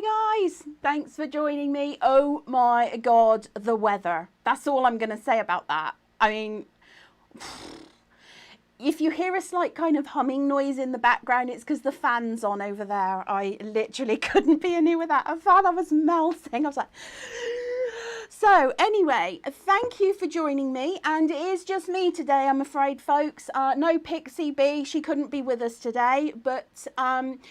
Hi guys, thanks for joining me. Oh my God, the weather. That's all I'm going to say about that. I mean, if you hear a slight kind of humming noise in the background, it's because the fan's on over there. I literally couldn't be in here without a fan. I was melting. I was like... So anyway, thank you for joining me, and it is just me today, I'm afraid, folks. No Pixie B, she couldn't be with us today, but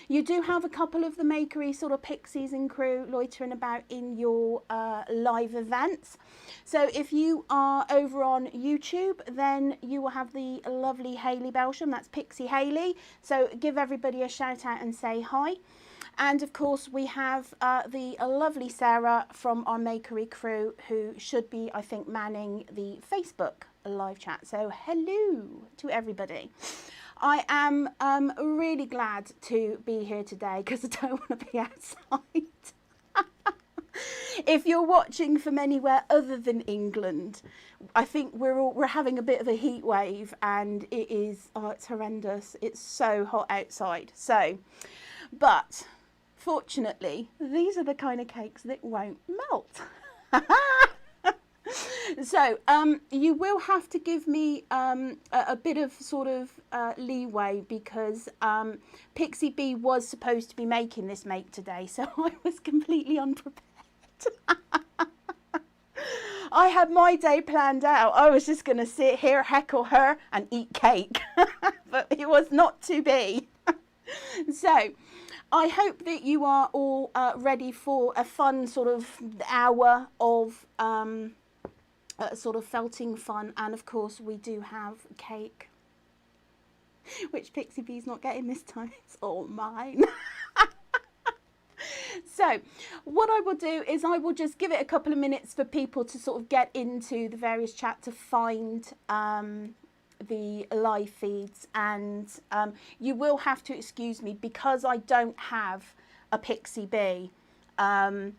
you do have a couple of the Makery sort of pixies and crew loitering about in your live events. So if you are over on YouTube, then you will have the lovely Hayley Belsham, that's Pixie Hayley. So give everybody a shout out and say hi. And of course we have the lovely Sarah from our Makery crew, who should be, I think, manning the Facebook live chat. So hello to everybody. I am really glad to be here today because I don't want to be outside. If you're watching from anywhere other than England, I think we're having a bit of a heat wave, and it is, oh, it's horrendous. It's so hot outside. So, but fortunately, these are the kind of cakes that won't melt. So you will have to give me a bit of sort of leeway, because Pixie B was supposed to be making this make today, so I was completely unprepared. I had my day planned out. I was just going to sit here, heckle her and eat cake, but it was not to be. So I hope that you are all ready for a fun sort of hour of sort of felting fun. And of course we do have cake, which Pixie B's not getting this time. It's all mine. So what I will do is I will just give it a couple of minutes for people to sort of get into the various chat to find the live feeds, and you will have to excuse me because I don't have a Pixie B. I'm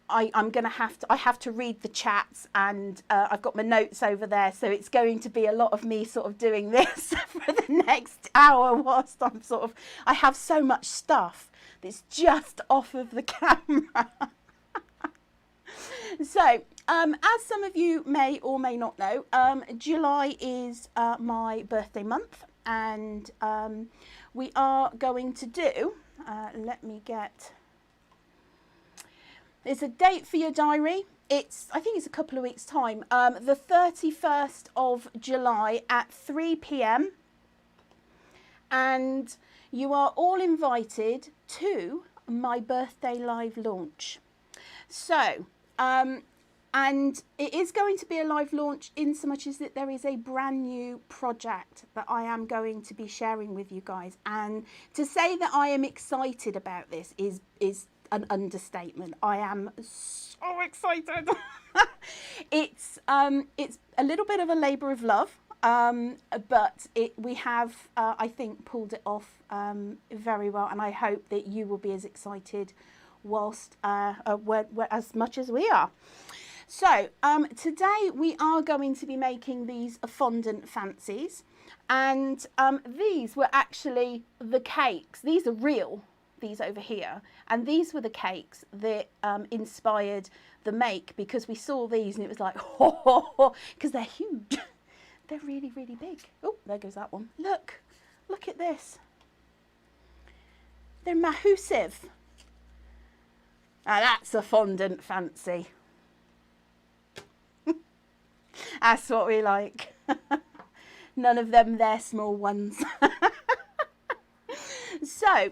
gonna have to read the chats, and I've got my notes over there, so it's going to be a lot of me sort of doing this for the next hour whilst I have so much stuff that's just off of the camera. So as some of you may or may not know, July is my birthday month, and we are going to do, let me get, it's a date for your diary. I think it's a couple of weeks time, the 31st of July at 3 p.m. and you are all invited to my birthday live launch. So and it is going to be a live launch in so much as that there is a brand new project that I am going to be sharing with you guys, and to say that I am excited about this is an understatement. I am so excited. It's a little bit of a labour of love, but we have I think pulled it off very well, and I hope that you will be as excited whilst as much as we are. So today we are going to be making these Fondant Fancies, and these were actually the cakes. These are real, these over here, and these were the cakes that inspired the make, because we saw these and it was like, oh, because they're huge. They're really, really big. Oh, there goes that one. Look at this. They're massive. Now that's a fondant fancy. That's what we like. None of them, they're small ones. So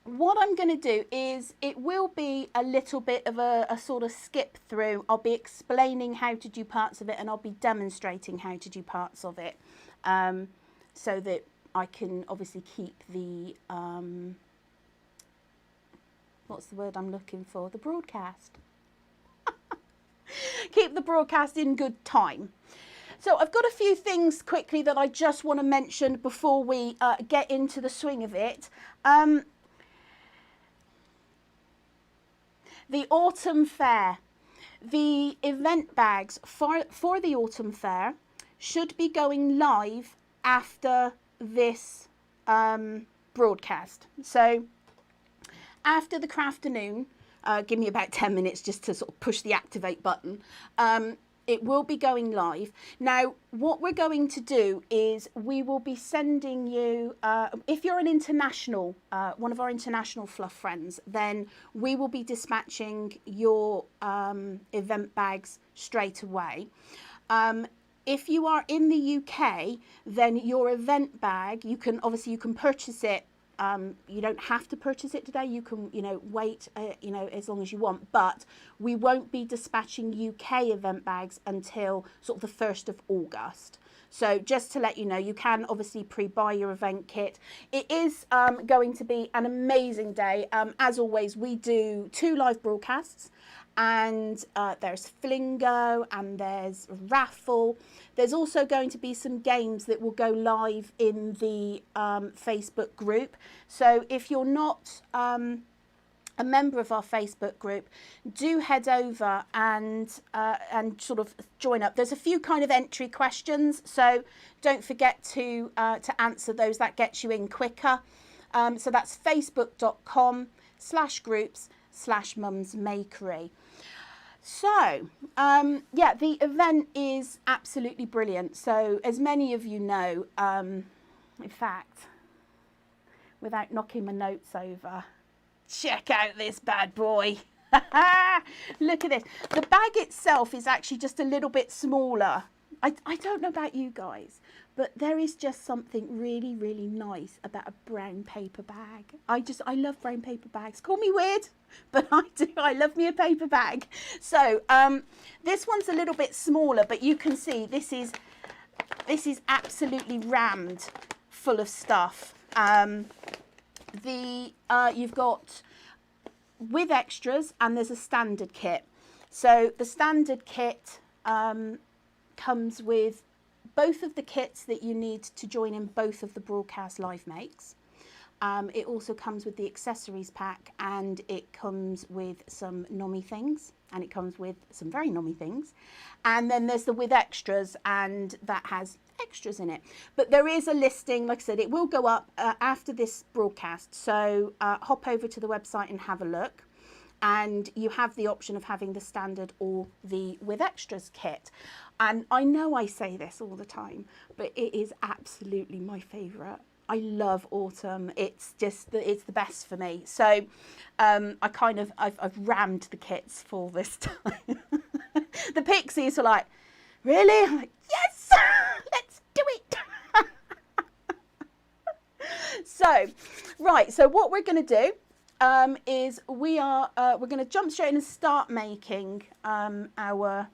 what I'm going to do is, it will be a little bit of a sort of skip through. I'll be explaining how to do parts of it, and I'll be demonstrating how to do parts of it, so that I can obviously keep the what's the word I'm looking for? The broadcast. Keep the broadcast in good time. So I've got a few things quickly that I just want to mention before we get into the swing of it. The autumn fair. The event bags for the autumn fair should be going live after this broadcast. So after the Crafternoon, give me about 10 minutes just to sort of push the activate button. It will be going live. Now, what we're going to do is we will be sending you, if you're an international, one of our international fluff friends, then we will be dispatching your event bags straight away. If you are in the UK, then your event bag, you can purchase it. You don't have to purchase it today. You can, wait, as long as you want. But we won't be dispatching UK event bags until sort of the 1st of August. So just to let you know, you can obviously pre-buy your event kit. It is going to be an amazing day. As always, we do 2 live broadcasts. And there's flingo and there's raffle. There's also going to be some games that will go live in the Facebook group. So if you're not a member of our Facebook group, do head over and sort of join up. There's a few kind of entry questions, so don't forget to answer those. That gets you in quicker. So that's facebook.com/groups/mumsmakery. So, yeah, the event is absolutely brilliant. So, as many of you know, in fact, without knocking my notes over, check out this bad boy. Look at this. The bag itself is actually just a little bit smaller. I don't know about you guys, but there is just something really, really nice about a brown paper bag. I love brown paper bags. Call me weird, but I do. I love me a paper bag. So this one's a little bit smaller, but you can see this is absolutely rammed full of stuff. You've got with extras, and there's a standard kit. So the standard kit comes with both of the kits that you need to join in both of the broadcast live makes. It also comes with the accessories pack, and it comes with some nommy things, and it comes with some very nommy things. And then there's the with extras, and that has extras in it. But there is a listing, like I said, it will go up after this broadcast. So hop over to the website and have a look. And you have the option of having the standard or the with extras kit. And I know I say this all the time, but it is absolutely my favourite. I love autumn. It's just it's the best for me. So I've rammed the kits for this time. The pixies are like, really? I'm like, yes, let's do it. So, right. So what we're going to do is we're going to jump straight in and start making our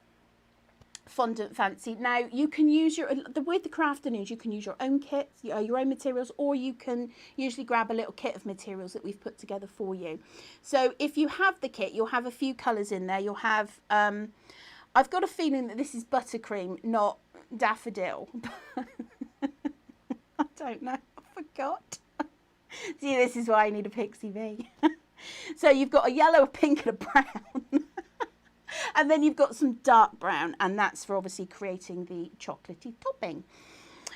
fondant fancy. Now you can use with the Crafternoons, you can use your own kits, your own materials, or you can usually grab a little kit of materials that we've put together for you. So if you have the kit, you'll have a few colours in there. You'll have I've got a feeling that this is buttercream, not daffodil. I don't know, I forgot. See, this is why I need a pixie bee. So you've got a yellow, a pink and a brown. And then you've got some dark brown, and that's for obviously creating the chocolatey topping.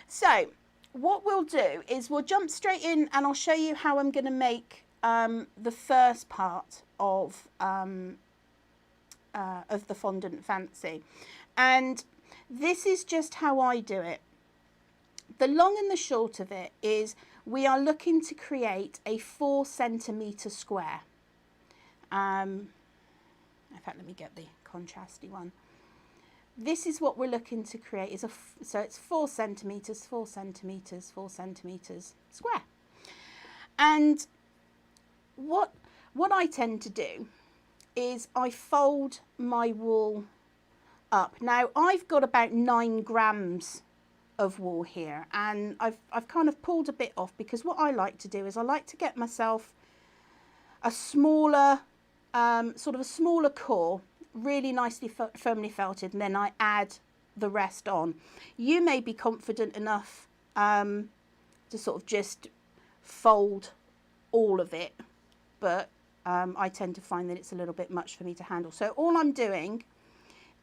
So what we'll do is we'll jump straight in, and I'll show you how I'm going to make the first part of the fondant fancy. And this is just how I do it. The long and the short of it is we are looking to create a 4 centimetre square. In fact, let me get the contrasty one. This is what we're looking to create. So it's 4 centimetres, 4 centimetres, 4 centimetres square. And what I tend to do is I fold my wool up. Now I've got about 9 grams of wool here, and I've kind of pulled a bit off, because what I like to do is I like to get myself a smaller sort of a smaller core, really nicely firmly felted, and then I add the rest on. You may be confident enough to sort of just fold all of it, but I tend to find that it's a little bit much for me to handle. So all I'm doing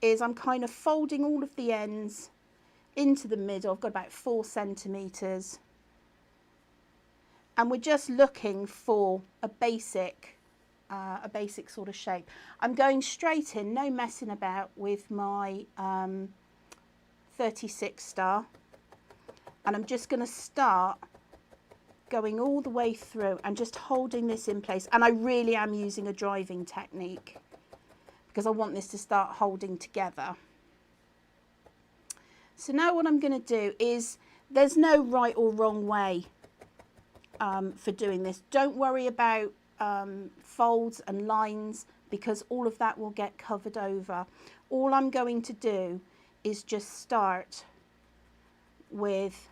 is I'm kind of folding all of the ends into the middle. I've got about 4 centimetres, and we're just looking for a basic a basic sort of shape. I'm going straight in, no messing about with my 36 star, and I'm just going to start going all the way through and just holding this in place. And I really am using a driving technique because I want this to start holding together. So now what I'm going to do is, there's no right or wrong way for doing this. Don't worry about folds and lines, because all of that will get covered over. All I'm going to do is just start with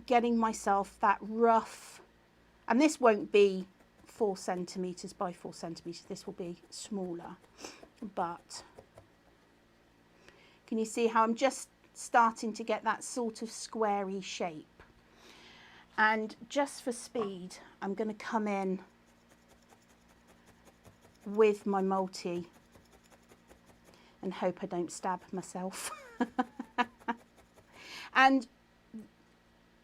getting myself that rough, and this won't be 4 centimeters by 4 centimeters, this will be smaller, but can you see how I'm just starting to get that sort of squarey shape? And just for speed, I'm going to come in with my multi and hope I don't stab myself. And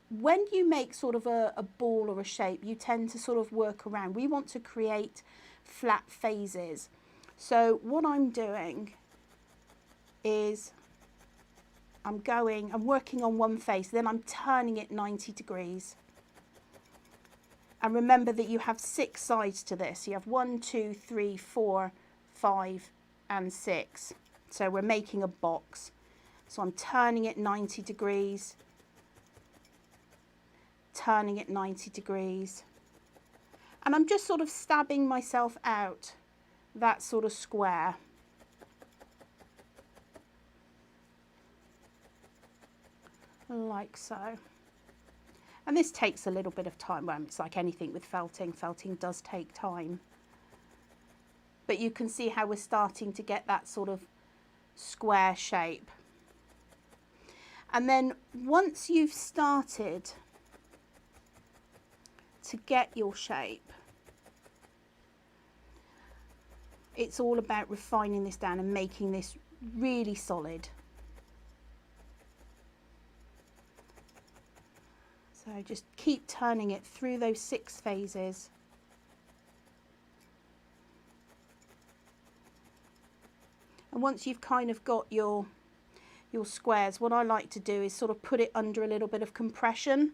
when you make sort of a ball or a shape, you tend to sort of work around. We want to create flat phases. So what I'm doing is I'm working on one face, then I'm turning it 90 degrees. And remember that you have 6 sides to this. You have 1, 2, 3, 4, 5, and 6. So we're making a box. So I'm turning it 90 degrees, turning it 90 degrees. And I'm just sort of stabbing myself out that sort of square. Like so. And this takes a little bit of time. Well, it's like anything with felting. Felting does take time. But you can see how we're starting to get that sort of square shape. And then once you've started to get your shape, it's all about refining this down and making this really solid. So just keep turning it through those 6 phases. And once you've kind of got your squares, what I like to do is sort of put it under a little bit of compression.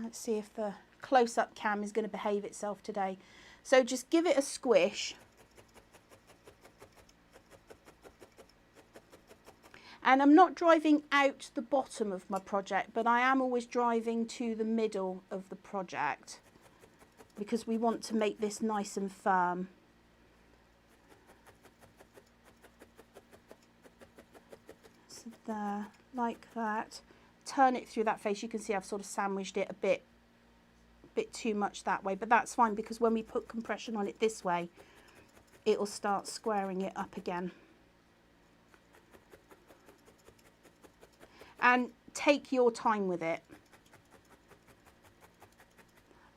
Let's see if the close-up cam is going to behave itself today. So just give it a squish. And I'm not driving out the bottom of my project, but I am always driving to the middle of the project because we want to make this nice and firm. So there, like that. Turn it through that face. You can see I've sort of sandwiched it a bit too much that way, but that's fine because when we put compression on it this way, it will start squaring it up again. And take your time with it.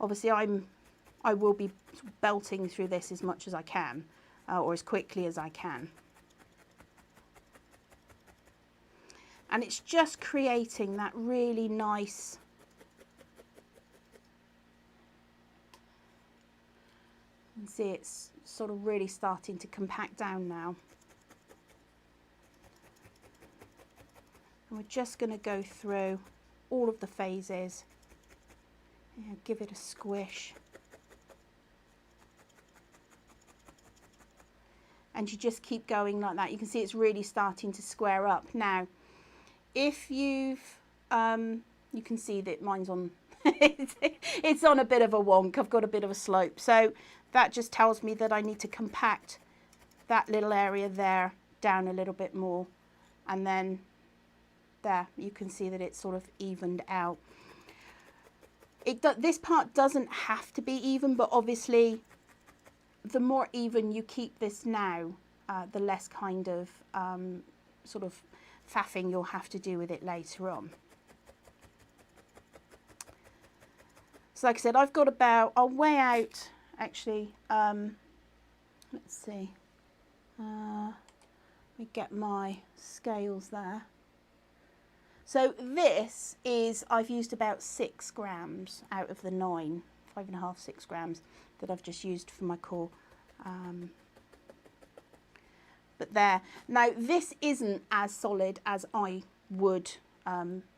Obviously I will be belting through this as much as I can, or as quickly as I can. And it's just creating that really nice you can see it's sort of really starting to compact down now. And we're just going to go through all of the phases. Yeah, give it a squish. And you just keep going like that. You can see it's really starting to square up. Now, if you've, you can see that mine's on, it's on a bit of a wonk. I've got a bit of a slope. So that just tells me that I need to compact that little area there down a little bit more. And then there, you can see that it's sort of evened out. This part doesn't have to be even, but obviously the more even you keep this now, the less kind of sort of faffing you'll have to do with it later on. So like I said, I've got about, I'll weigh out actually, let's see, let me get my scales there. So this is, I've used about 6 grams out of the 9 5.5, 6 grams that I've just used for my core. But there. Now this isn't as solid as I would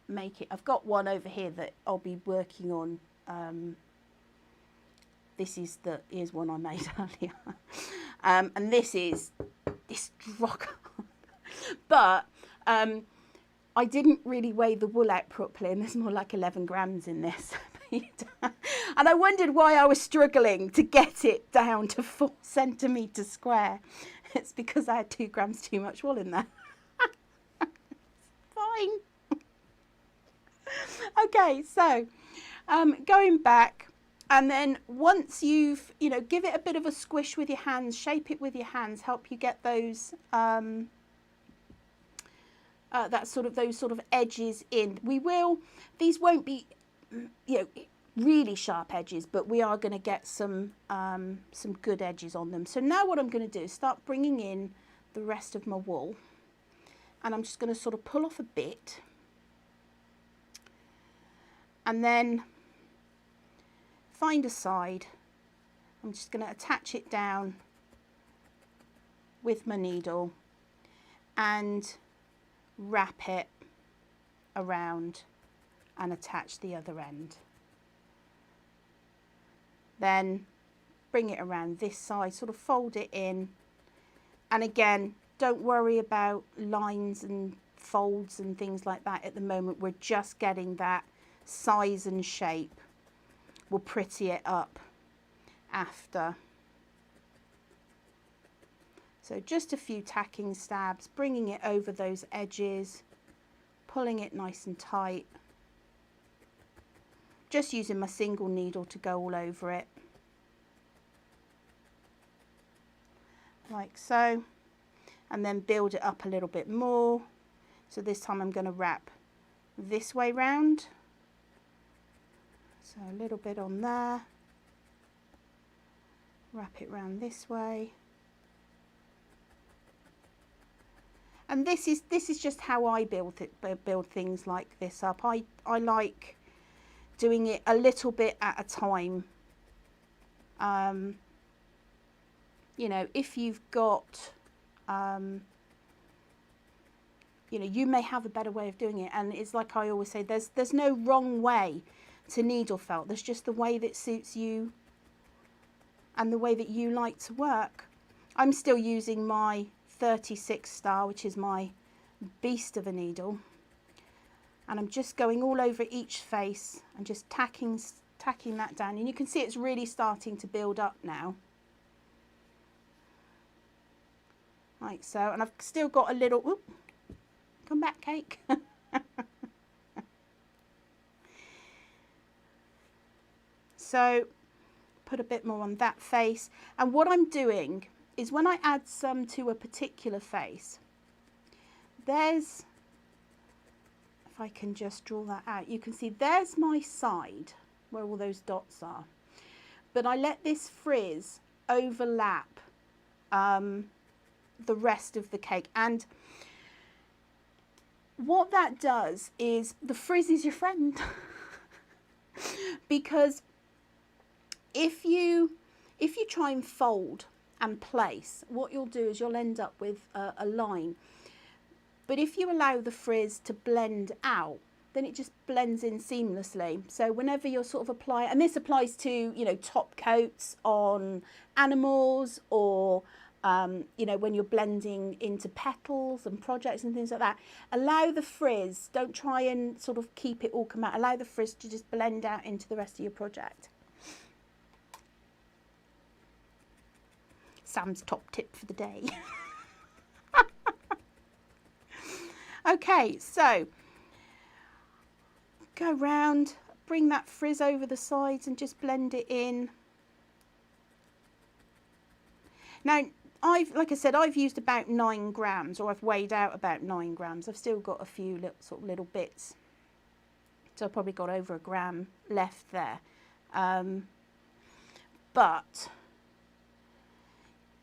make it. I've got one over here that I'll be working on. Here's one I made earlier. And this is rock hard. But I didn't really weigh the wool out properly, and there's more like 11 grams in this. And I wondered why I was struggling to get it down to 4 centimetres square. It's because I had 2 grams too much wool in there. Fine. Okay, so going back, and then once you've, give it a bit of a squish with your hands, shape it with your hands, help you get those those sort of edges in. These won't be, really sharp edges, but we are going to get some good edges on them. So now what I'm going to do is start bringing in the rest of my wool, and I'm just going to sort of pull off a bit, and then find a side. I'm just going to attach it down with my needle and wrap it around and attach the other end. Then bring it around this side, sort of fold it in, and again, don't worry about lines and folds and things like that at the moment. We're just getting that size and shape. We'll pretty it up after. So just a few tacking stabs, bringing it over those edges, pulling it nice and tight. Just using my single needle to go all over it. Like so. And then build it up a little bit more. So this time I'm going to wrap this way round. So a little bit on there. Wrap it round this way. And this is just how I build things like this up. I like doing it a little bit at a time. If you've got, you may have a better way of doing it. And it's like I always say, there's no wrong way to needle felt. There's just the way that suits you and the way that you like to work. I'm still using my 36 star, which is my beast of a needle. And I'm just going all over each face and just tacking that down. And you can see it's really starting to build up now. Like so. And I've still got a little, whoop, come back, cake. So put a bit more on that face. And what I'm doing is when I add some to a particular face, if I can just draw that out, you can see there's my side where all those dots are. But I let this frizz overlap the rest of the cake. And what that does is the frizz is your friend. Because if you try and fold and place, what you'll do is you'll end up with a line. But if you allow the frizz to blend out, then it just blends in seamlessly. So whenever you're sort of applying, and this applies to, top coats on animals, or when you're blending into petals and projects and things like that, allow the frizz, don't try and sort of keep it all come out, allow the frizz to just blend out into the rest of your project. Sam's top tip for the day. Okay, so go round, bring that frizz over the sides and just blend it in. Now, like I said, I've used about 9 grams, or I've weighed out about 9 grams. I've still got a few little bits. So I've probably got over 1 gram left there. But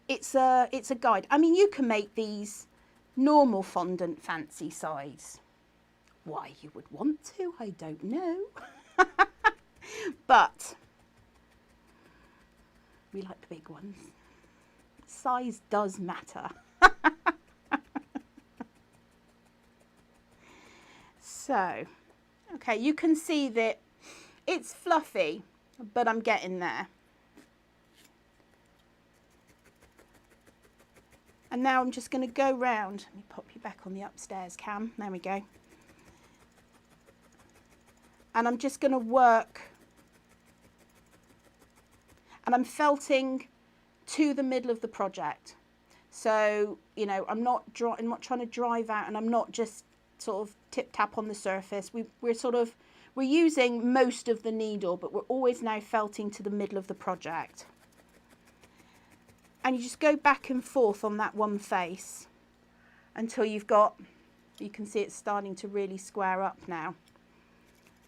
it's a guide. I mean, you can make these normal fondant fancy size. Why you would want to, I don't know. But We like the big ones. Size does matter. So, okay, you can see that it's fluffy, but I'm getting there. And now I'm just going to go round. Let me pop you back on the upstairs cam. There we go. And I'm just going to work. And I'm felting to the middle of the project. So, you know, I'm not trying to drive out, and I'm not just sort of tip tap on the surface. We're using most of the needle, but we're always now felting to the middle of the project. And you just go back and forth on that one face until you can see it's starting to really square up now.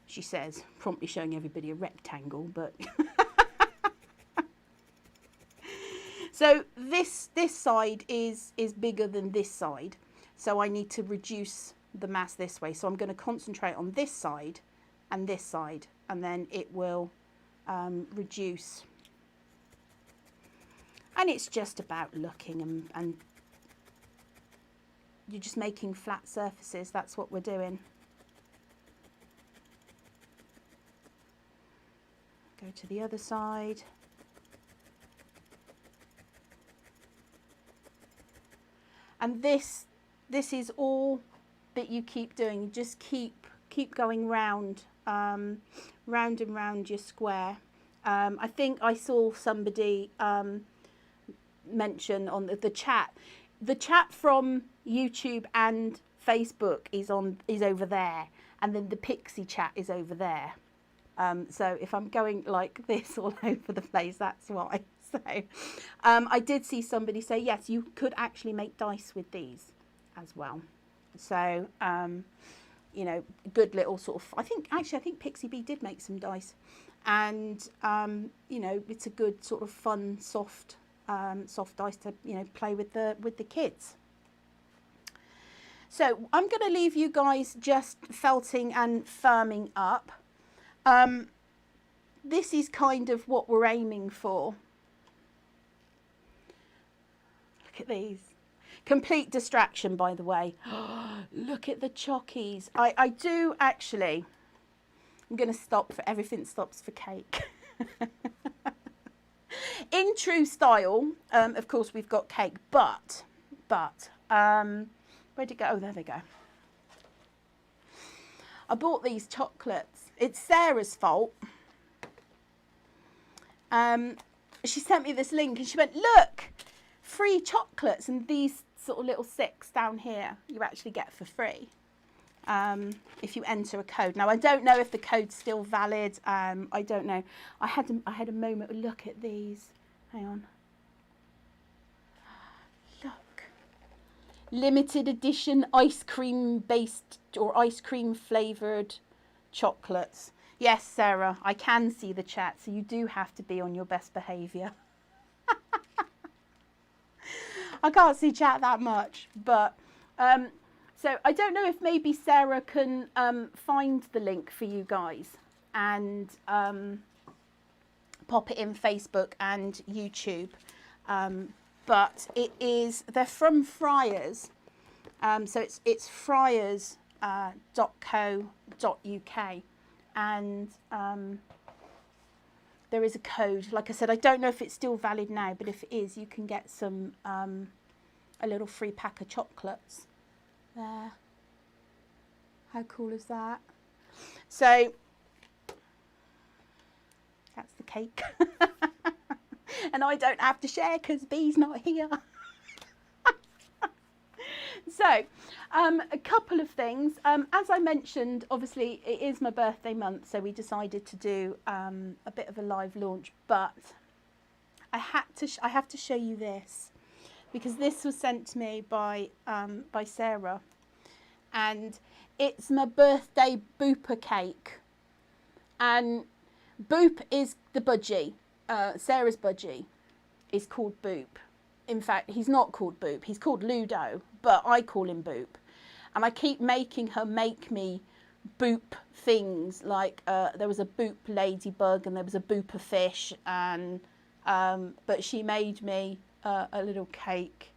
She says, promptly showing everybody a rectangle, but so this side is bigger than this side, so I need to reduce the mass this way. So I'm going to concentrate on this side, and then it will reduce. And it's just about looking and you're just making flat surfaces. That's what we're doing. Go to the other side. And this is all that you keep doing. You just keep going round, round and round your square. I think I saw somebody mention on the chat. The chat from YouTube and Facebook is over there, and then the Pixie chat is over there. So if I'm going like this all over the place, that's why. So I did see somebody say, yes, you could actually make dice with these as well. So, you know, good little sort of, I think Pixie Bee did make some dice, and, you know, it's a good sort of fun, soft dice to, you know, play with the kids. So I'm going to leave you guys just felting and firming up. This is kind of what we're aiming for. Look at these. Complete distraction, by the way. Look at the chockies. I do actually, I'm going to stop for everything stops for cake. In true style, of course, we've got cake, but where'd it go? Oh, there they go. I bought these chocolates. It's Sarah's fault. She sent me this link and she went, look, free chocolates, and these sort of little 6 down here you actually get for free if you enter a code. Now I don't know if the code's still valid. I don't know. I had a moment. Look at these. Hang on. Look. Limited edition ice cream based or ice cream flavoured chocolates. Yes, Sarah, I can see the chat, so you do have to be on your best behaviour. I can't see chat that much, but so I don't know if maybe Sarah can find the link for you guys and pop it in Facebook and YouTube. But they're from Friars, so it's friars.co.uk, and there is a code. Like I said, I don't know if it's still valid now, but if it is, you can get some a little free pack of chocolates there. How cool is that? So that's the cake. And I don't have to share because Bee's not here. So a couple of things. As I mentioned, obviously it is my birthday month, so we decided to do a bit of a live launch, but I have to show you this because this was sent to me by Sarah, and it's my birthday booper cake. And Boop is the budgie. Sarah's budgie is called Boop. In fact, he's not called Boop. He's called Ludo, but I call him Boop. And I keep making her make me Boop things. Like there was a Boop ladybug, and there was a Booper fish, and But she made me a little cake.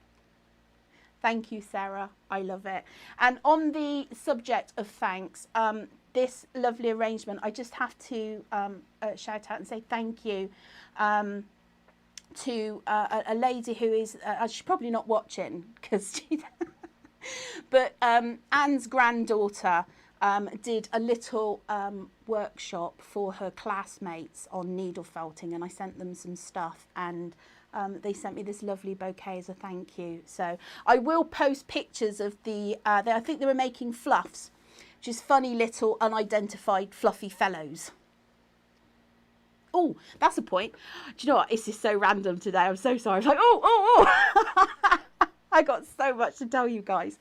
Thank you, Sarah. I love it. And on the subject of thanks, this lovely arrangement, I just have to shout out and say thank you to a lady who is, she's probably not watching because she, but Anne's granddaughter did a little workshop for her classmates on needle felting, and I sent them some stuff, and they sent me this lovely bouquet as a thank you. So I will post pictures of the, I think they were making fluffs, which is funny little unidentified fluffy fellows. Oh, that's a point. Do you know what? This is so random today. I'm so sorry. I was like, oh. I got so much to tell you guys.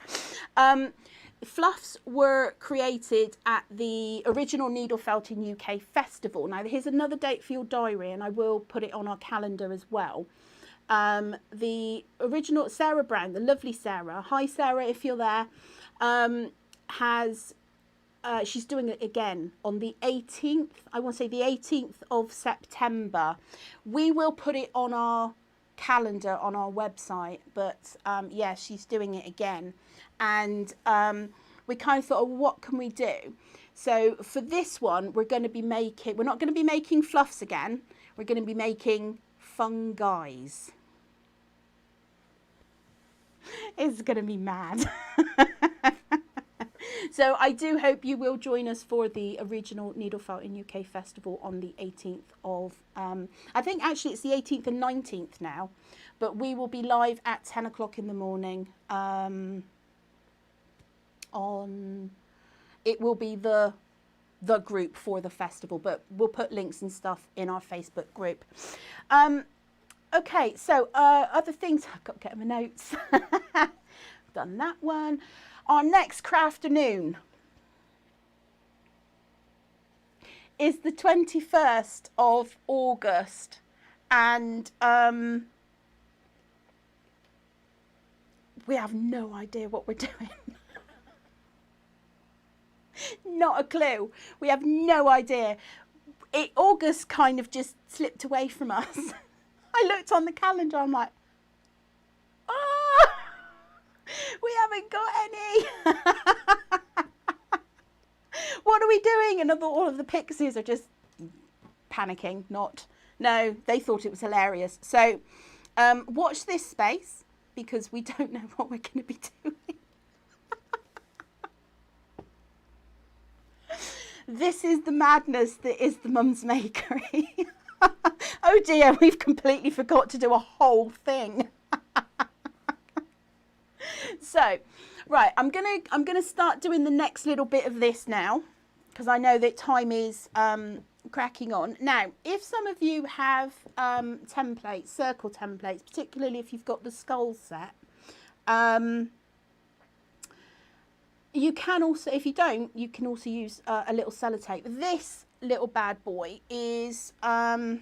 Fluffs were created at the original Needle Felting UK Festival. Now, here's another date for your diary, and I will put it on our calendar as well. The original Sarah Brown, the lovely Sarah, hi Sarah if you're there, she's doing it again on the 18th, I want to say the 18th of September. We will put it on our calendar on our website, but yeah, she's doing it again. And we kind of thought, oh, what can we do? So for this one, we're not going to be making fluffs again. We're going to be making fungis. It's going to be mad. So I do hope you will join us for the original Needle Felting UK Festival on the 18th of, I think actually it's the 18th and 19th now, but we will be live at 10 o'clock in the morning. It will be the group for the festival, but we'll put links and stuff in our Facebook group. Okay, so other things, I've got to get my notes. Done that one. Our next Crafternoon is the 21st of August, and we have no idea what we're doing. Not a clue. We have no idea. August kind of just slipped away from us. I looked on the calendar, I'm like, oh, we haven't got any. What are we doing? And all of the pixies are just panicking. No, they thought it was hilarious. So watch this space, because we don't know what we're going to be doing. This is the madness that is the Mum's Makery. Oh dear, we've completely forgot to do a whole thing. So, right, I'm gonna start doing the next little bit of this now, because I know that time is cracking on. Now, if some of you have templates, circle templates, particularly if you've got the skull set, you can also, if you don't, you can also use a little sellotape. This little bad boy is, well,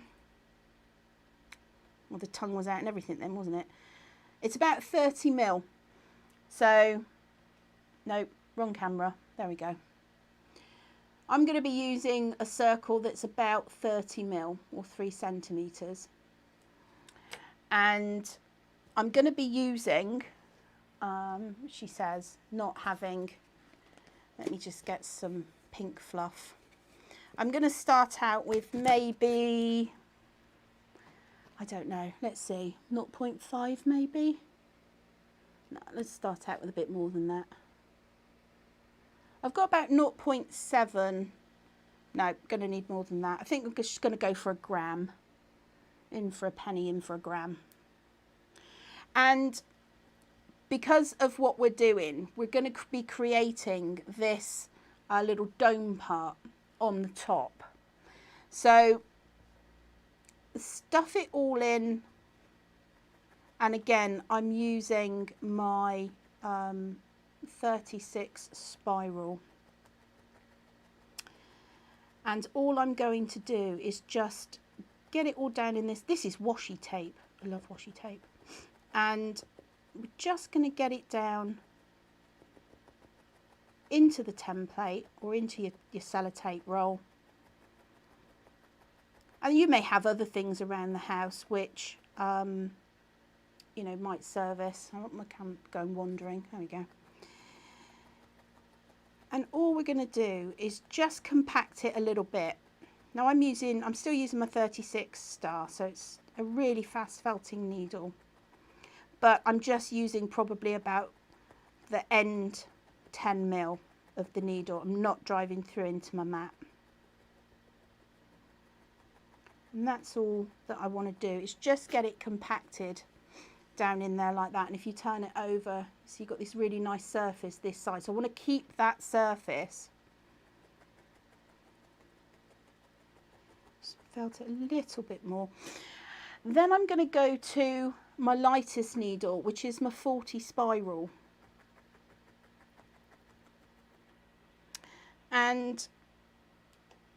the tongue was out and everything then, wasn't it? It's about 30 mil. So, no, wrong camera. There we go. I'm going to be using a circle that's about 30 mil or 3 centimeters. And I'm going to be using, she says, not having, let me just get some pink fluff. I'm going to start out with maybe, I don't know, let's see, 0.5 maybe. No, let's start out with a bit more than that. I've got about 0.7. No, going to need more than that. I think I'm just going to go for a gram. In for a penny, in for a gram. And because of what we're doing, we're going to be creating this little dome part on the top. So stuff it all in. And again, I'm using my 36 spiral. And all I'm going to do is just get it all down in this. This is washi tape. I love washi tape. And we're just going to get it down into the template or into your sellotape roll. And you may have other things around the house which, you know, might service. I want my camera going wandering. There we go. And all we're going to do is just compact it a little bit. Now I'm still using my 36 star, so it's a really fast felting needle. But I'm just using probably about the end 10 mil of the needle. I'm not driving through into my mat. And that's all that I want to do, is just get it compacted down in there like that. And if you turn it over, so you've got this really nice surface this side. So I want to keep that surface. Just felt it a little bit more. Then I'm going to go to my lightest needle, which is my 40 spiral. And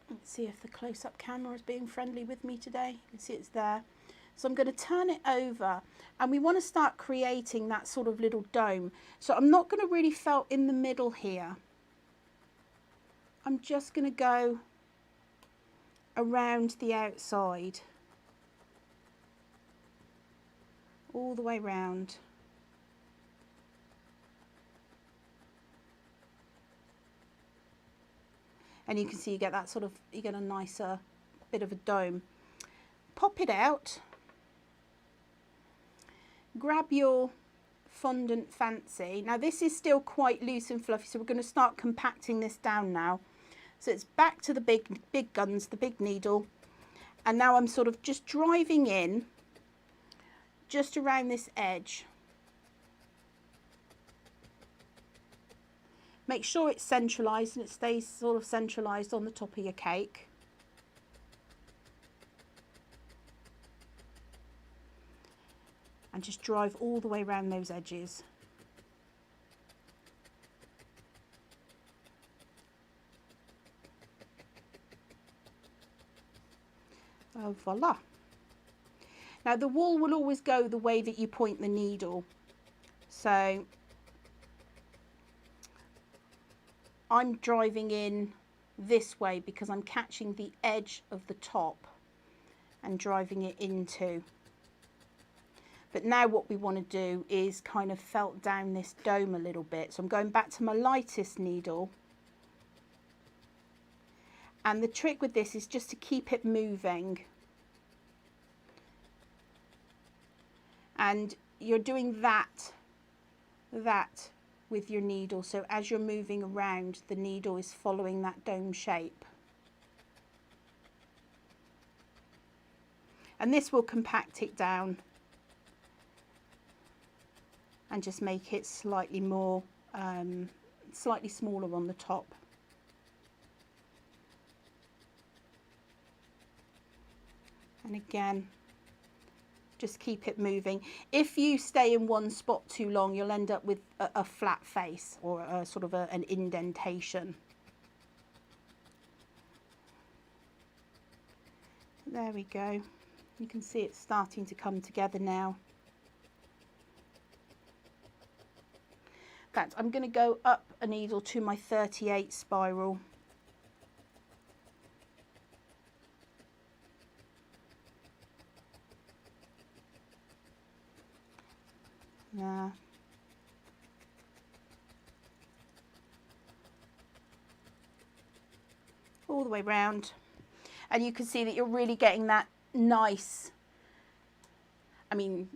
let's see if the close-up camera is being friendly with me today. You can see it's there. So I'm going to turn it over, and we want to start creating that sort of little dome. So I'm not going to really felt in the middle here. I'm just going to go around the outside, all the way round. And you can see you get that sort of, you get a nicer bit of a dome. Pop it out. Grab your Fondant Fancy. Now this is still quite loose and fluffy, so we're going to start compacting this down now. So it's back to the big guns, the big needle. And now I'm sort of just driving in just around this edge. Make sure it's centralised and it stays sort of centralised on the top of your cake. And just drive all the way around those edges. Oh, voila. Now the wool will always go the way that you point the needle. So I'm driving in this way because I'm catching the edge of the top and driving it into. But now what we want to do is kind of felt down this dome a little bit. So I'm going back to my lightest needle. And the trick with this is just to keep it moving. And you're doing that with your needle. So as you're moving around, the needle is following that dome shape. And this will compact it down and just make it slightly more, slightly smaller on the top. And again, just keep it moving. If you stay in one spot too long, you'll end up with a flat face or a sort of an indentation. There we go. You can see it's starting to come together now. In fact, I'm going to go up a needle to my 38 spiral. Yeah. All the way round. And you can see that you're really getting that nice, I mean,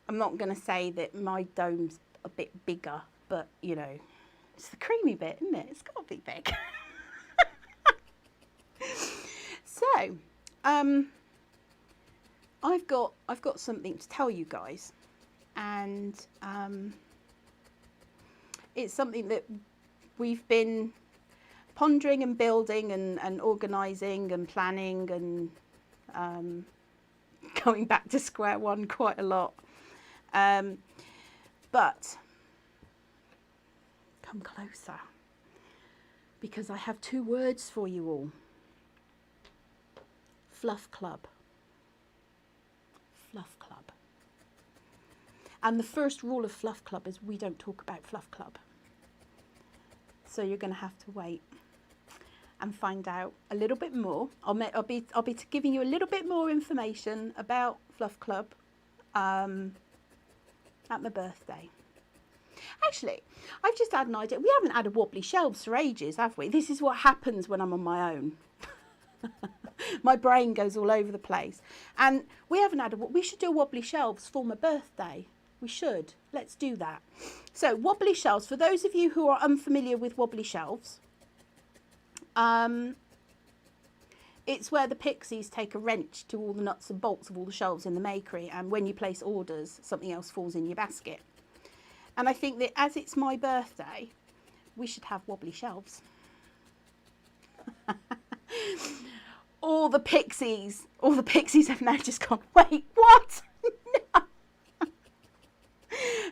I'm not going to say that my dome's a bit bigger, but you know, it's the creamy bit, isn't it? It's got to be big. So, I've got something to tell you guys, and it's something that we've been pondering and building and organising and planning and going back to square one quite a lot. But come closer, because I have two words for you all. Fluff Club. Fluff Club. And the first rule of Fluff Club is we don't talk about Fluff Club. So you're going to have to wait. and find out a little bit more. I'll be giving you a little bit more information about Fluff Club at my birthday. Actually, I've just had an idea. We haven't had a wobbly shelves for ages, have we? This is what happens when I'm on my own. My brain goes all over the place. And we haven't had we should do wobbly shelves for my birthday. We should. Let's do that. So wobbly shelves, for those of you who are unfamiliar with wobbly shelves, it's where the pixies take a wrench to all the nuts and bolts of all the shelves in the Makery, and when you place orders, something else falls in your basket. And I think that as it's my birthday, we should have wobbly shelves. All the pixies have now just gone, wait, what? No.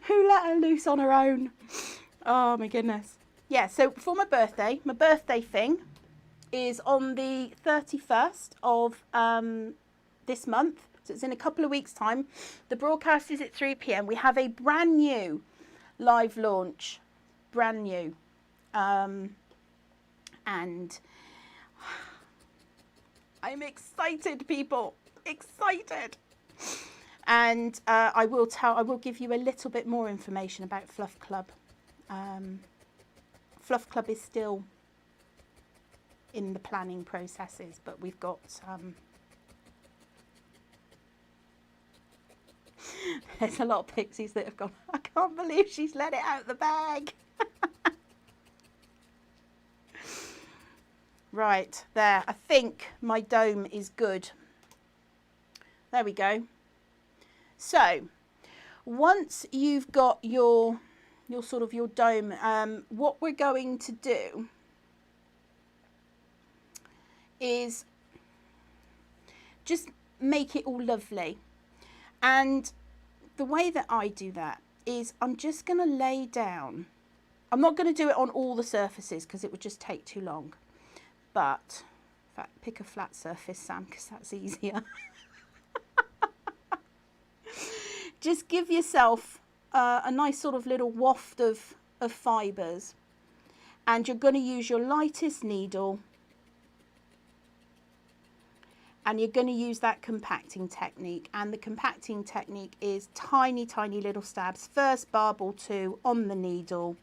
Who let her loose on her own? Oh my goodness. Yeah, so for my birthday thing is on the 31st of this month. So it's in a couple of weeks' time. The broadcast is at 3 p.m. We have a brand new live launch. Brand new. And I'm excited, people. Excited. And I will give you a little bit more information about Fluff Club. Fluff Club is still in the planning processes, but we've got there's a lot of pixies that have gone, I can't believe she's let it out the bag. Right, there, I think my dome is good. There we go. So once you've got your sort of your dome, what we're going to do is just make it all lovely. And the way that I do that is I'm just going to lay down. I'm not going to do it on all the surfaces because it would just take too long. But in fact, pick a flat surface, Sam, because that's easier. Just give yourself a nice sort of little waft of fibres, and you're going to use your lightest needle, and you're going to use that compacting technique. And the compacting technique is tiny little stabs, first barb or two on the needle,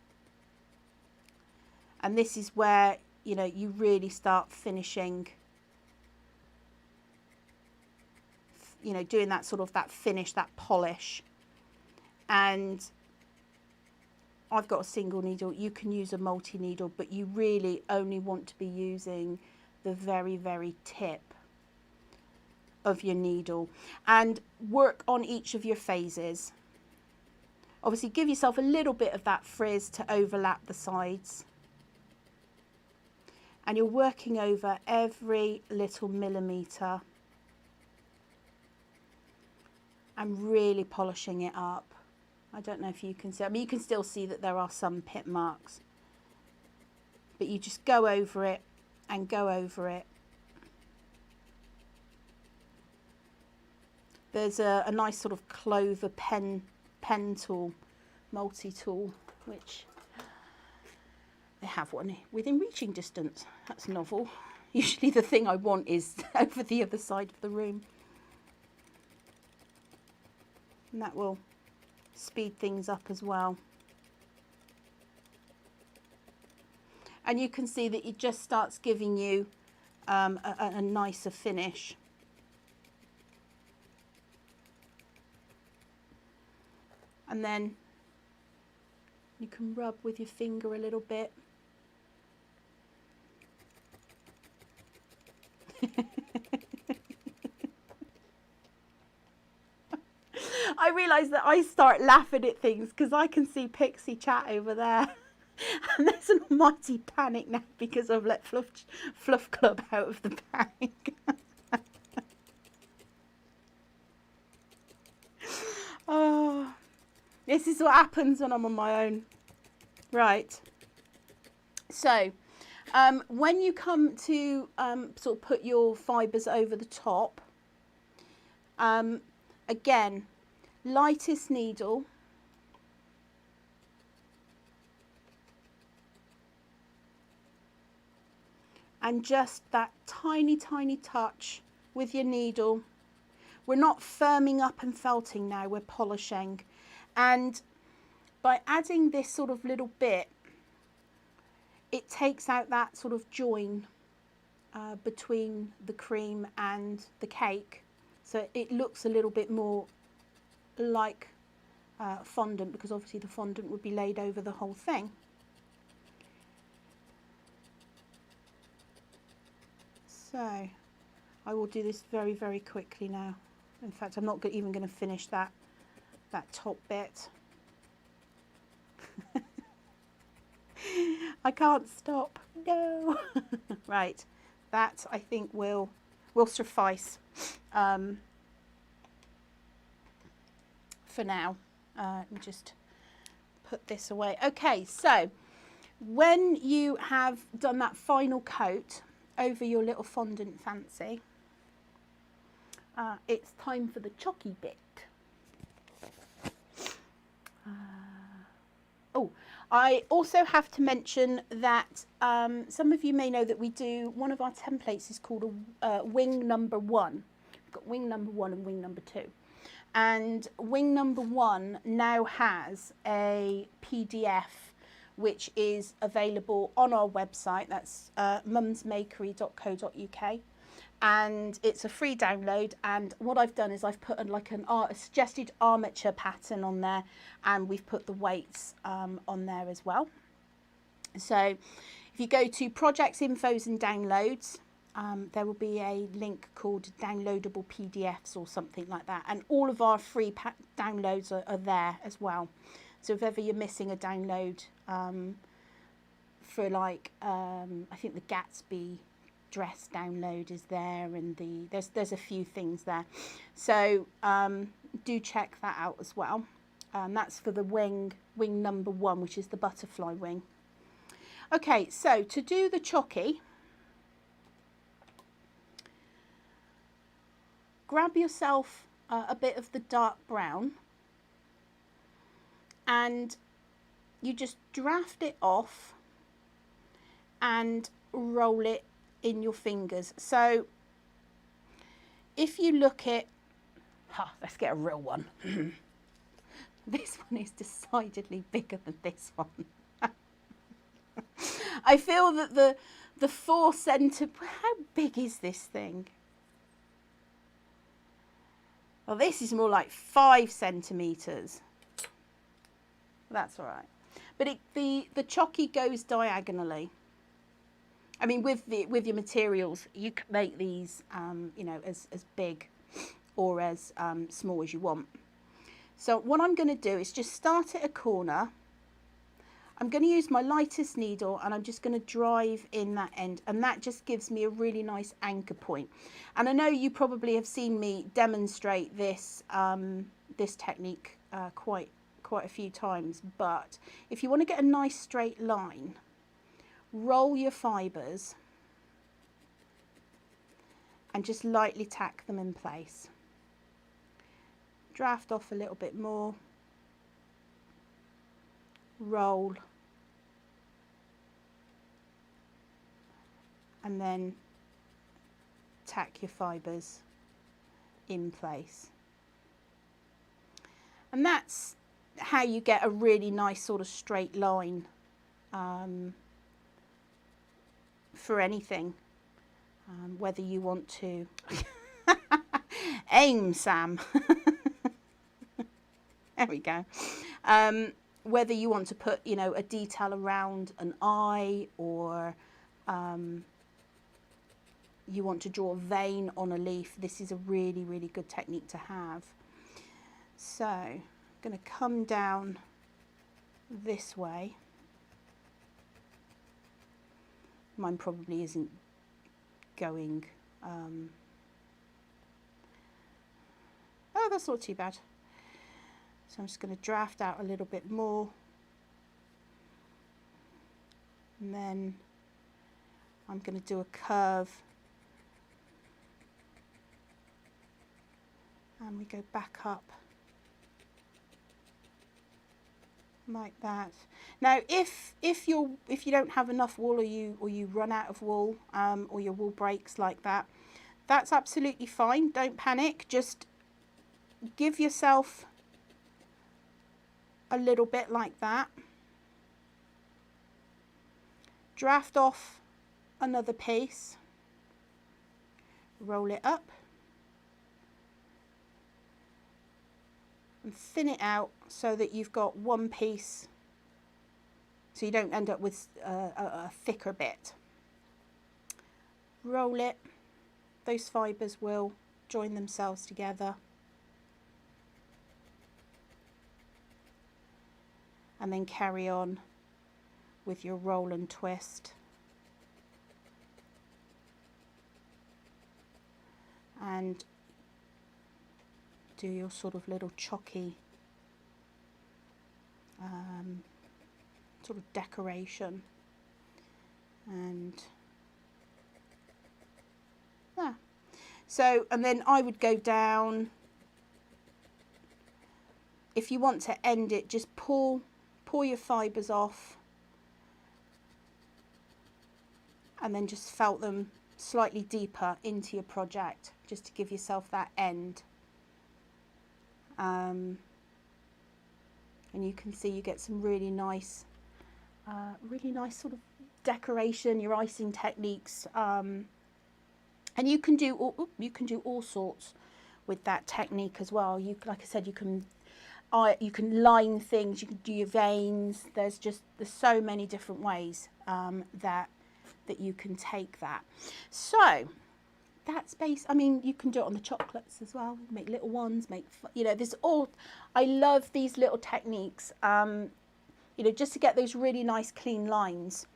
and this is where, you know, you really start finishing, you know, doing that sort of that finish, that polish. And I've got a single needle. You can use a multi-needle, but you really only want to be using the very tip of your needle, and work on each of your phases. Obviously give yourself a little bit of that frizz to overlap the sides, and you're working over every little millimetre and really polishing it up. I don't know if you can see, I mean, you can still see that there are some pit marks, but you just go over it and go over it. There's a nice sort of clover pen tool, multi-tool, which they have one within reaching distance. That's novel. Usually the thing I want is over the other side of the room. And that will speed things up as well. And you can see that it just starts giving you a nicer finish. And then you can rub with your finger a little bit. I realise that I start laughing at things because I can see Pixie Chat over there. And there's an almighty panic now because I've let Fluff Club out of the bag. Oh, this is what happens when I'm on my own. Right. So, when you come to sort of put your fibres over the top, again, lightest needle, and just that tiny, tiny touch with your needle. We're not firming up and felting now, we're polishing. And by adding this sort of little bit, it takes out that sort of join between the cream and the cake. So it looks a little bit more like fondant, because obviously the fondant would be laid over the whole thing. So I will do this very, very quickly now. In fact, I'm not even going to finish that top bit. I can't stop. No. Right, that I think will suffice for now. Let me just put this away. Okay, so when you have done that final coat over your little fondant fancy, it's time for the chalky bit. Oh, I also have to mention that some of you may know that we do, one of our templates is called a wing number 1. We've got wing number 1 and wing number 2. And wing number 1 now has a PDF which is available on our website. That's mumsmakery.co.uk. And it's a free download, and what I've done is I've put a suggested armature pattern on there, and we've put the weights on there as well. So if you go to projects, infos and downloads, there will be a link called downloadable PDFs or something like that, and all of our free downloads are there as well. So if ever you're missing a download for like I think the Gatsby dress download is there, and there's a few things there, so do check that out as well. That's for the wing number 1, which is the butterfly wing. Okay, so to do the chalky, grab yourself a bit of the dark brown, and you just draft it off and roll it in your fingers. So if you look at, let's get a real one. This one is decidedly bigger than this one. I feel that the 4 centimeter, how big is this thing? Well, this is more like 5 centimeters. That's all right. But the chalky goes diagonally. I mean, with your materials, you can make these, you know, as big or as small as you want. So what I'm going to do is just start at a corner. I'm going to use my lightest needle, and I'm just going to drive in that end, and that just gives me a really nice anchor point. And I know you probably have seen me demonstrate this this technique quite a few times, but if you want to get a nice straight line, roll your fibres and just lightly tack them in place. Draft off a little bit more, roll, and then tack your fibres in place. And that's how you get a really nice sort of straight line for anything, whether you want to aim, Sam. There we go. Whether you want to put, you know, a detail around an eye, or you want to draw a vein on a leaf, this is a really, really good technique to have. So I'm going to come down this way. Mine probably isn't going, oh, that's not too bad. So I'm just going to draft out a little bit more, and then I'm going to do a curve, and we go back up like that. Now if you don't have enough wool, or you run out of wool, or your wool breaks like that, that's absolutely fine. Don't panic. Just give yourself a little bit like that. Draft off another piece, roll it up and thin it out so that you've got one piece, so you don't end up with a thicker bit. Roll it, those fibres will join themselves together, and then carry on with your roll and twist. And do your sort of little chocky sort of decoration. And yeah. So, and then I would go down. If you want to end it, just pull your fibres off, and then just felt them slightly deeper into your project, just to give yourself that end. And you can see you get some really nice sort of decoration, your icing techniques, and you can do all sorts with that technique as well. Like I said, you can line things, you can do your veins. There's so many different ways that you can take that. So that's I mean, you can do it on the chocolates as well. Make little ones, I love these little techniques, just to get those really nice clean lines.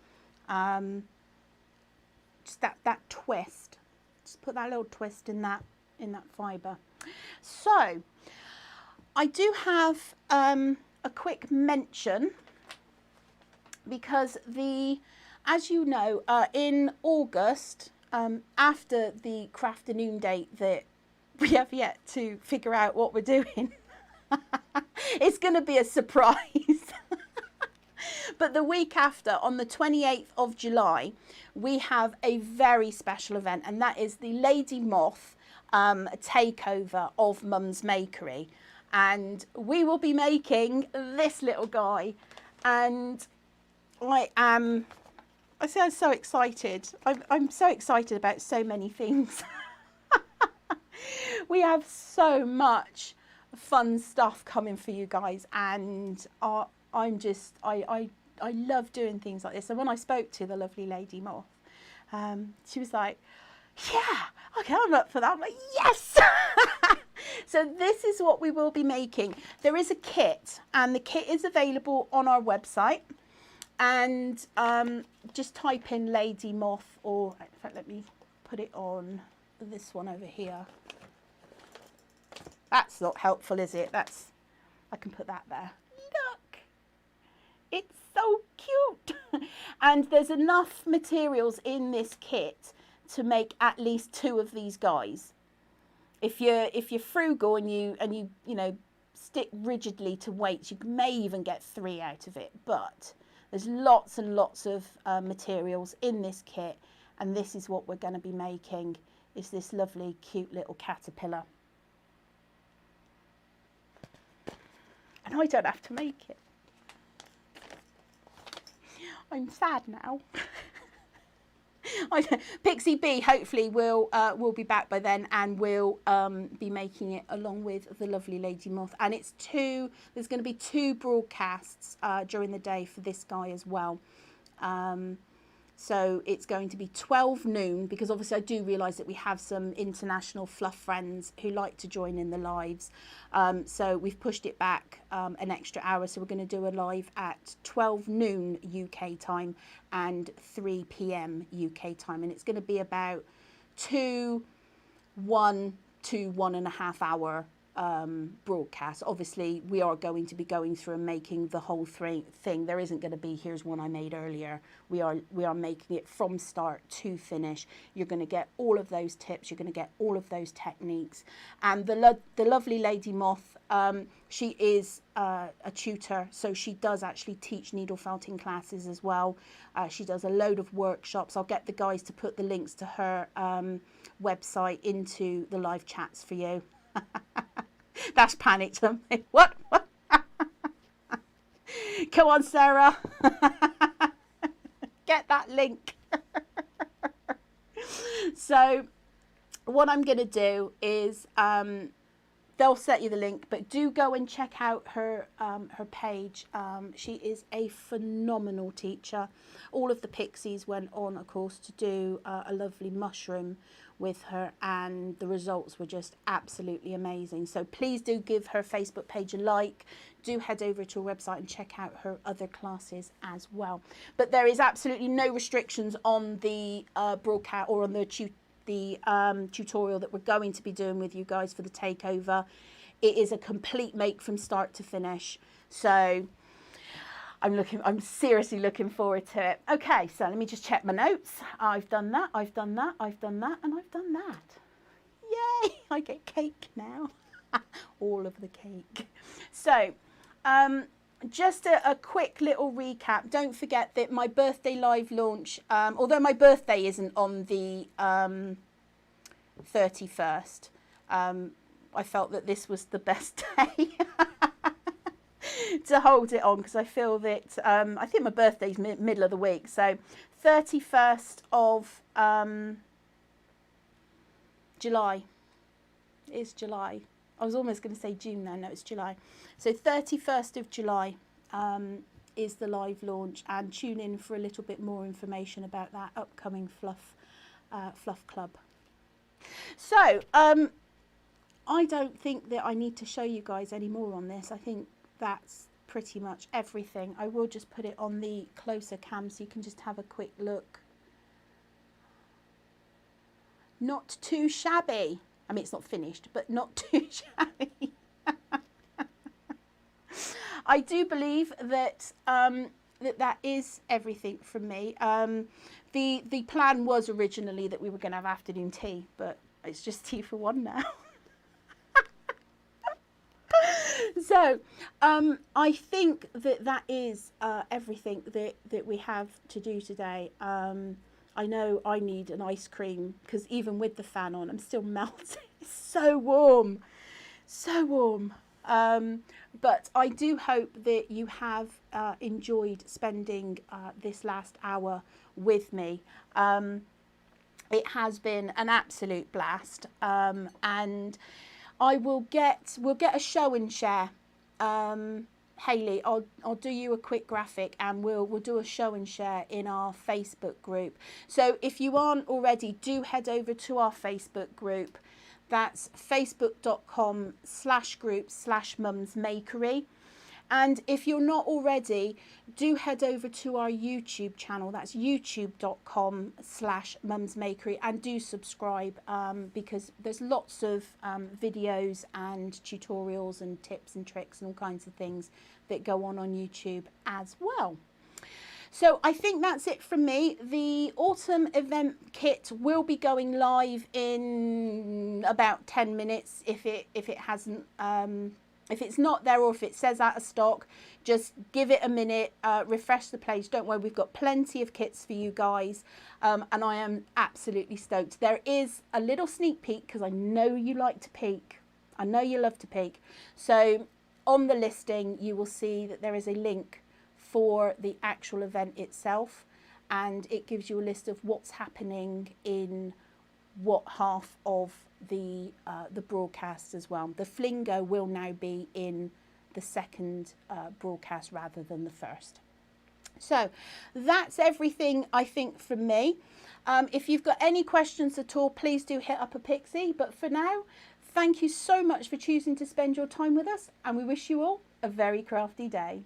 Just that twist. Just put that little twist in that fibre. So I do have a quick mention, because as you know, in August, after the Crafternoon date that we have yet to figure out what we're doing, it's going to be a surprise. But the week after, on the 28th of July, we have a very special event, and that is the Lady Moth takeover of Mum's Makery. And we will be making this little guy, and I'm so excited. I'm so excited about so many things. We have so much fun stuff coming for you guys, and I love doing things like this. And when I spoke to the lovely Lady Moth, she was like, yeah, okay, I'm up for that. I'm like, yes. So this is what we will be making. There is a kit, and the kit is available on our website. And just type in Lady Moth, or in fact, let me put it on this one over here. That's not helpful, is it? I can put that there. Look, it's so cute. And there's enough materials in this kit to make at least 2 of these guys. If you're frugal and you stick rigidly to weights, you may even get 3 out of it. But there's lots and lots of materials in this kit, and this is what we're going to be making, is this lovely cute little caterpillar. And I don't have to make it. I'm sad now. Pixie B hopefully will be back by then, and will be making it along with the lovely Lady Moth. And it's there's going to be 2 broadcasts during the day for this guy as well. So it's going to be 12 noon, because obviously I do realise that we have some international fluff friends who like to join in the lives. So we've pushed it back an extra hour. So we're going to do a live at 12 noon UK time and 3 PM UK time. And it's going to be about 1 to 1.5 hour broadcast. Obviously, we are going to be going through and making the whole thing. There isn't going to be, here's one I made earlier. We are making it from start to finish. You're going to get all of those tips. You're going to get all of those techniques. And the lovely Lady Moth, she is a tutor, so she does actually teach needle felting classes as well. She does a load of workshops. I'll get the guys to put the links to her website into the live chats for you. That's panicked them. What? Come on, Sarah. Get that link. So what I'm going to do is they'll set you the link, but do go and check out her her page. She is a phenomenal teacher. All of the pixies went on, of course, to do a lovely mushroom with her, and the results were just absolutely amazing. So please do give her Facebook page a like. Do head over to her website and check out her other classes as well. But there is absolutely no restrictions on the broadcast or on the tutorial that we're going to be doing with you guys for the takeover. It is a complete make from start to finish. So I'm seriously looking forward to it. Okay, so let me just check my notes. I've done that, I've done that, I've done that, and I've done that. Yay, I get cake now. All of the cake. So, just a quick little recap. Don't forget that my birthday live launch, although my birthday isn't on the 31st, I felt that this was the best day to hold it on, because I feel that I think my birthday's middle of the week, so 31st of July. It is July. I was almost going to say June then. No, it's July. So 31st of July is the live launch, and tune in for a little bit more information about that upcoming fluff club. So I don't think that I need to show you guys any more on this. I think that's pretty much everything. I will just put it on the closer cam so you can just have a quick look. Not too shabby. I mean, it's not finished, but not too shabby. I do believe that that is everything from me. The plan was originally that we were going to have afternoon tea, but it's just tea for one now. So I think that that is everything that we have to do today. I know I need an ice cream, because even with the fan on, I'm still melting. It's so warm, so warm. But I do hope that you have enjoyed spending this last hour with me. It has been an absolute blast, and we'll get a show and share. Hayley, I'll do you a quick graphic, and we'll do a show and share in our Facebook group. So if you aren't already, do head over to our Facebook group. That's facebook.com/group/mumsmakery. And if you're not already, do head over to our YouTube channel. That's youtube.com/mumsmakery, and do subscribe, because there's lots of videos and tutorials and tips and tricks and all kinds of things that go on YouTube as well. So I think that's it from me. The autumn event kit will be going live in about 10 minutes. If it hasn't, if it's not there, or if it says out of stock, just give it a minute, refresh the page. Don't worry, we've got plenty of kits for you guys, and I am absolutely stoked. There is a little sneak peek, because I know you like to peek. I know you love to peek. So on the listing, you will see that there is a link for the actual event itself, and it gives you a list of what's happening in what half of the broadcast as well. The flingo will now be in the second broadcast rather than the first. So that's everything, I think, from me. If you've got any questions at all, please do hit up a pixie. But for now, thank you so much for choosing to spend your time with us, and we wish you all a very crafty day.